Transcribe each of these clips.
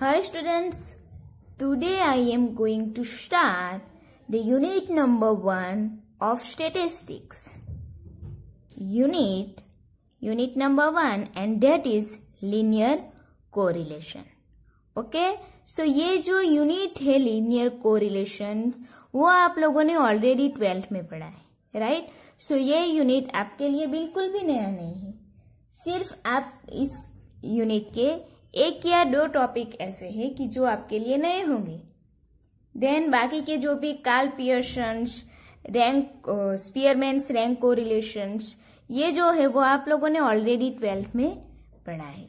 Hi students, today I am going to start the unit number 1 of statistics. Unit number 1 and that is linear correlation. Okay, so ये जो unit है linear correlations वो आप लोगों ने already 12th में पढ़ा है, राइट? सो ये यूनिट आपके लिए बिल्कुल भी नया नहीं है. सिर्फ आप इस यूनिट के एक या दो टॉपिक ऐसे हैं कि जो आपके लिए नए होंगे. देन बाकी के जो भी Karl Pearson's rank Spearman's rank correlations ये जो है वो आप लोगों ने ऑलरेडी 12th में पढ़ा है.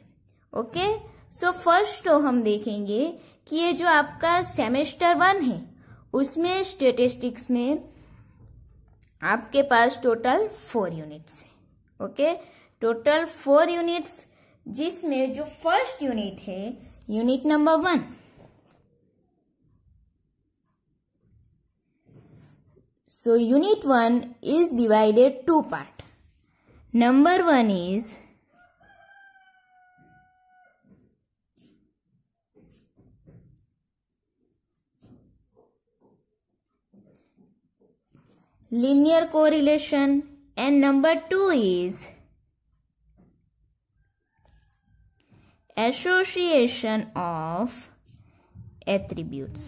ओके, सो फर्स्ट तो हम देखेंगे कि ये जो आपका सेमेस्टर 1 है उसमें स्टेटिस्टिक्स में आपके पास टोटल 4 यूनिट्स है. ओके, टोटल 4 यूनिट्स जिसमें जो फर्स्ट यूनिट है unit number 1. So unit 1 is divided 2 part. Number 1 is linear correlation and number 2 is association of attributes.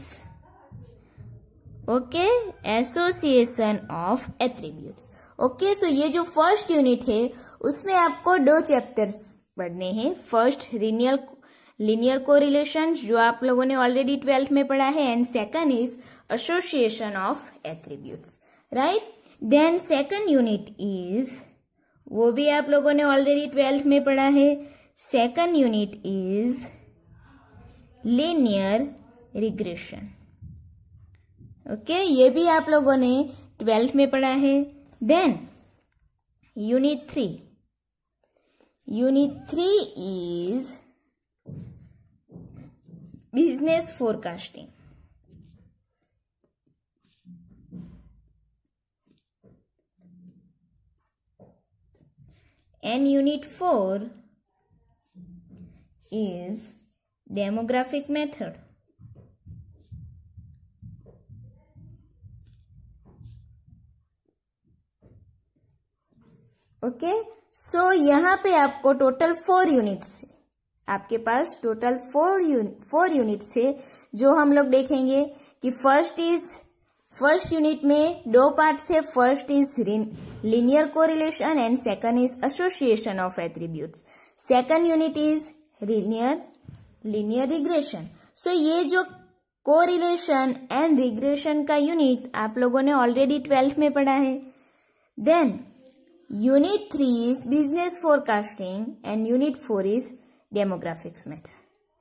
Okay, association of attributes. Okay, so ये जो first unit है उसमें आपको 2 chapters पढ़ने हैं. फर्स्ट लिनियर कोरिलेशन जो आप लोगों ने ऑलरेडी 12th में पढ़ा है and second is association of attributes, right? Then second unit is वो भी आप लोगों ने ऑलरेडी 12th में पढ़ा है. Second unit is linear regression. Okay, ये भी आप लोगों ने 12th में पढ़ा है. Then unit 3 is business forecasting. And unit 4 is demographic method. Okay, so यहाँ पे आपको टोटल 4 यूनिट्स है. आपके पास टोटल 4 यूनिट्स है जो हम लोग देखेंगे कि फर्स्ट यूनिट में 2 पार्ट्स है. First is linear correlation and second is association of attributes. Second unit is linear regression. So ये जो कोरिलेशन एंड रिग्रेशन का यूनिट आप लोगों ने ऑलरेडी 12th में पढ़ा है. Then unit 3 is business forecasting and unit 4 is demographics method,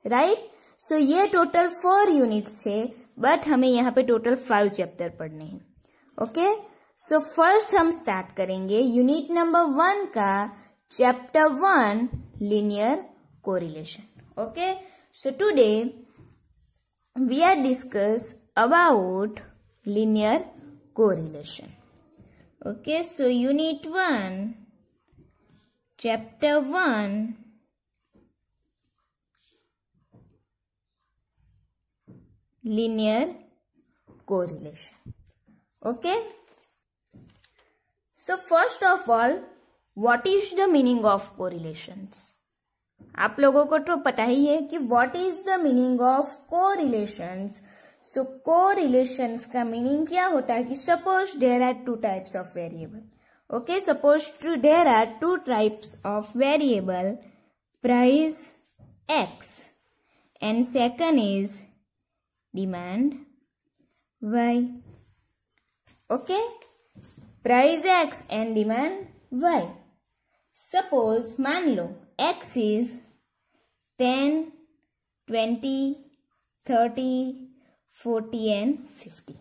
right? So ये टोटल 4 यूनिट्स है बट हमें यहाँ पे टोटल 5 चैप्टर पढ़ने हैं. ओके, सो फर्स्ट हम स्टार्ट करेंगे यूनिट नंबर 1 का chapter 1 linear correlation. Okay, so today we are discuss about linear correlation. Okay, so unit 1 chapter 1 linear correlation. Okay, so first of all what is the meaning of correlations? आप लोगों को तो पता ही है कि what is the meaning of correlations. So correlations का meaning क्या होता है कि suppose there are 2 types of variable. Okay, suppose there are 2 types of variable, price X and second is demand Y. Okay, price X and demand Y. Suppose मान लो x is 10, 20, 30, 40 and 50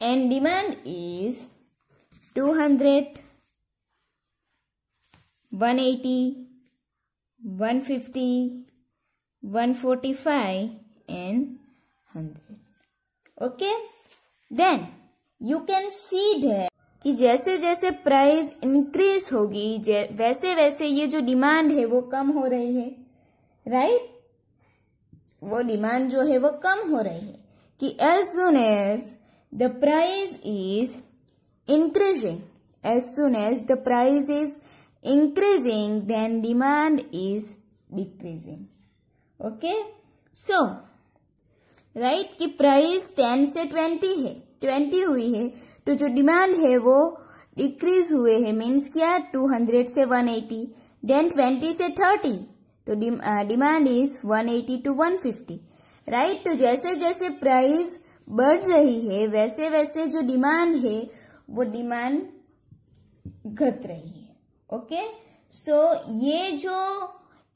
and demand is 200, 180, 150, 145 and 100. Okay, then you can see that कि जैसे जैसे price increase होगी वैसे वैसे ये जो डिमांड है वो कम हो रही है, राइट? वो डिमांड जो है वो कम हो रही है कि as soon as the price is increasing, as soon as the price is increasing, then demand is decreasing. Okay, so right कि प्राइस 10 से 20 है, 20 हुई है, तो जो डिमांड है वो डिक्रीज हुए है, मीन्स क्या 200 से 180, देन 20 से 30, तो डिमांड इज 180 to 150, राइट। तो जैसे जैसे प्राइस बढ़ रही है वैसे वैसे जो डिमांड है वो डिमांड घट रही है। ओके, सो ये जो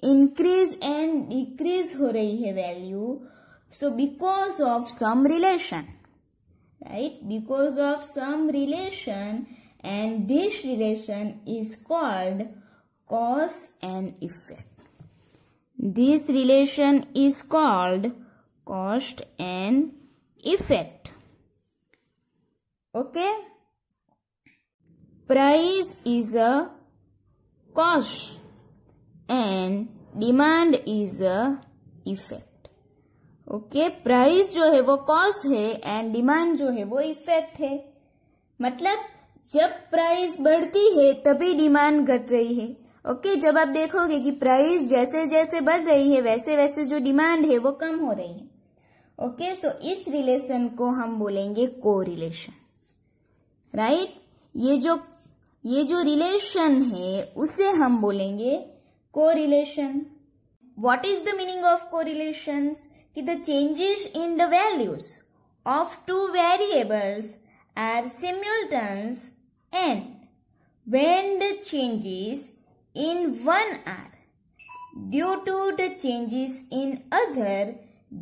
इंक्रीज एंड डिक्रीज हो रही है value, so because of some relation, right, because of some relation, and this relation is called cause and effect. This relation is called cause and effect. Okay, price is a cause and demand is a effect. Okay, price जो है वो cause है and demand जो है वो effect है। मतलब जब प्राइस बढ़ती है तभी डिमांड घट रही है। ओके, जब आप देखोगे कि प्राइस जैसे जैसे बढ़ रही है वैसे वैसे जो डिमांड है वो कम हो रही है। ओके, सो इस रिलेशन को हम बोलेंगे कोरिलेशन, राइट। ये जो रिलेशन है उसे हम बोलेंगे correlation. What is the meaning of correlations? कि the changes in the values of two variables are simultaneous, and when the changes in one are due to the changes in other,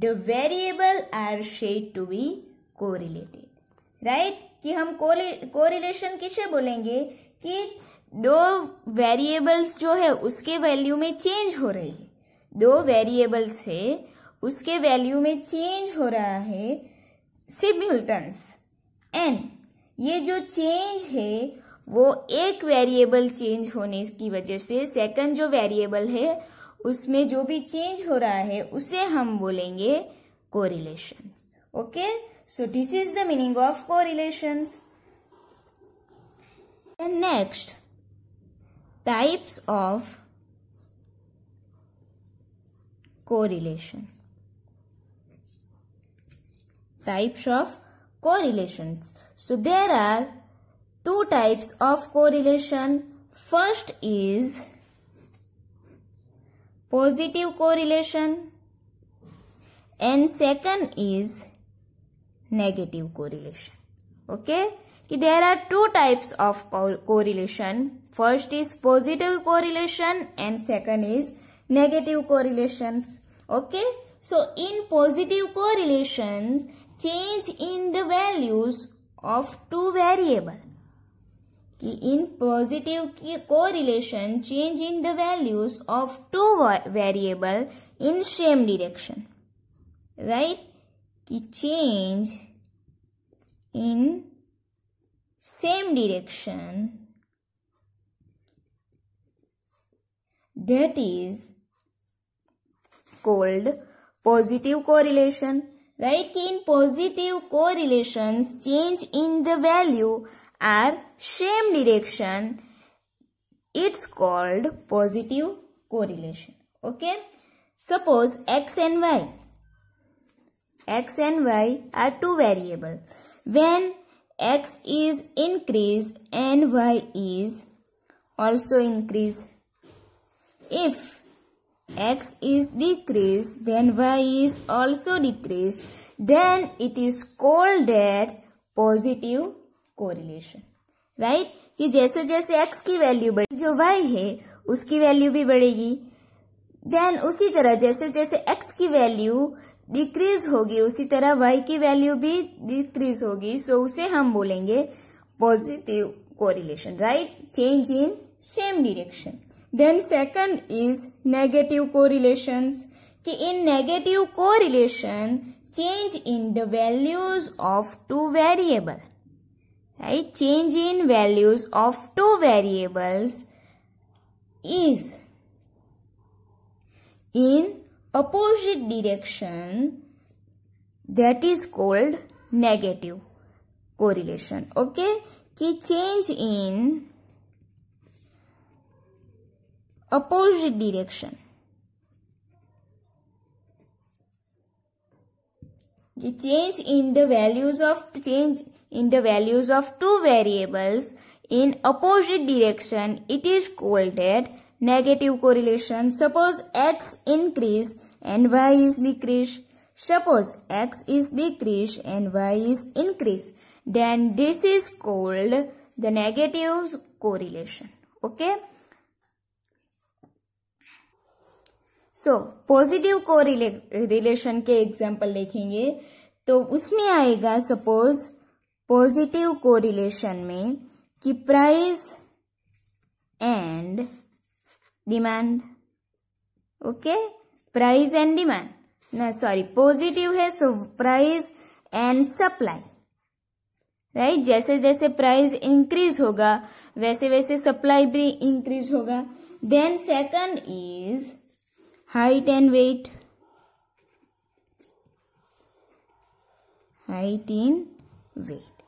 the variable are said to be correlated. Right? कि हम correlation किसे बोलेंगे? कि दो variables जो है उसके value में चेंज हो रही है, दो वेरिएबल्स है उसके वैल्यू में चेंज हो रहा है सिम्युलटेनस, एंड ये जो चेंज है वो एक वेरिएबल चेंज होने की वजह से सेकंड जो वेरिएबल है उसमें जो भी चेंज हो रहा है उसे हम बोलेंगे correlation. Okay, so this is the meaning of correlations. And next, types of correlation. Types of correlations. So there are two types of correlation. First is positive correlation and second is negative correlation. Okay, कि there are two types of correlation. First is positive correlation and second is negative correlations. Okay, so in positive correlations, change in the values of two variable, कि in positive correlation change in the values of two variable in same direction, right, कि change in same direction, that is called positive correlation, right? कि in positive correlations change in the value are same direction, it's called positive correlation. Okay, suppose x and y are two variable. When x is increased and y is also increased, if x is decreased then y is also decreased, then it is called that positive correlation, right? कि जैसे जैसे x की value बढ़ेगी जो y है उसकी value भी बढ़ेगी, देन उसी तरह जैसे जैसे x की वैल्यू डिक्रीज होगी उसी तरह y की वैल्यू भी डिक्रीज होगी, सो उसे हम बोलेंगे positive correlation, right, change in same direction. Then second is negative correlations, कि in negative correlation change in the values of two variable, right, change in values of two variables is in opposite direction, that is called negative correlation. Okay, कि change in opposite direction, the change in the values of two variables in opposite direction, it is called that negative correlation. Suppose x increase and y is decrease. Suppose x is decrease and y is increase. Then this is called the negative correlation. Okay. So positive correlation के example देखेंगे तो उसमें आएगा suppose positive correlation में कि price and demand. Okay, price and demand ना, sorry, positive है so price and supply. Right, जैसे जैसे प्राइस इंक्रीज होगा वैसे वैसे सप्लाई भी इंक्रीज होगा. Then second is height and weight. Height in weight.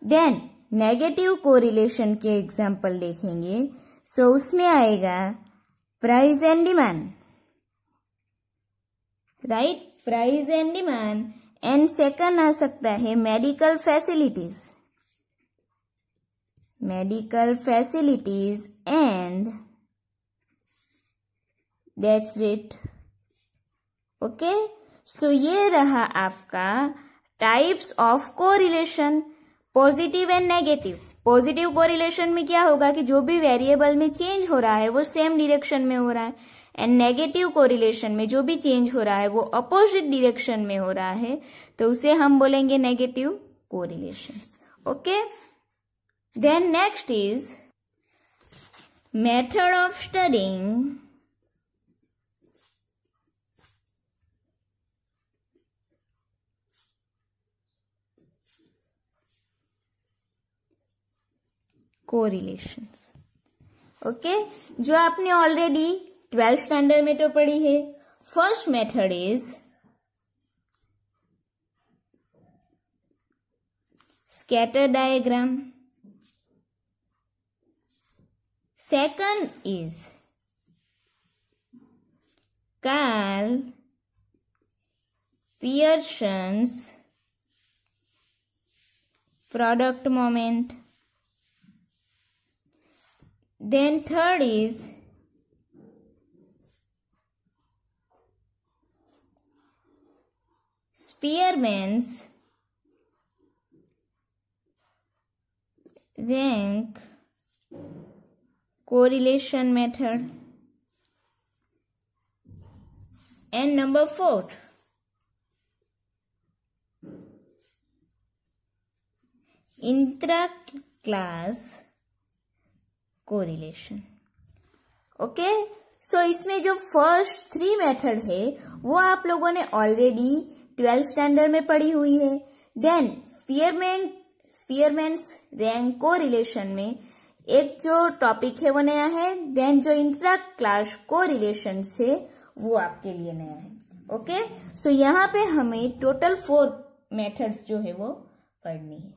Then negative correlation के एग्जाम्पल देखेंगे. सो उसमें आएगा price and demand. Right, price and demand. And second आ सकता है medical facilities. Medical facilities and That's it. Okay, so ये रहा आपका types of correlation, positive and negative. Positive correlation में क्या होगा कि जो भी वेरिएबल में चेंज हो रहा है वो सेम डायरेक्शन में हो रहा है. एंड नेगेटिव कोरिलेशन में जो भी चेंज हो रहा है वो अपोजिट डायरेक्शन में हो रहा है, तो उसे हम बोलेंगे negative correlation. Okay, then next is method of studying correlations. Okay, जो आपने ऑलरेडी 12th स्टैंडर्ड में तो पढ़ी है. First method is scatter diagram. Second is Karl Pearson's product moment. Then third is Spearman's rank correlation method. And number 4, intra-class correlation. Okay, so इसमें जो first 3 method है वो आप लोगों ने ऑलरेडी 12th स्टैंडर्ड में पढ़ी हुई है. देन स्पीयरमैन्स रैंक कोरिलेशन में एक जो टॉपिक है वो नया है. देन जो इंट्रा क्लास कोरिलेशन है वो आपके लिए नया है. ओके, सो यहाँ पे हमें टोटल 4 मेथड्स जो है वो पढ़नी है.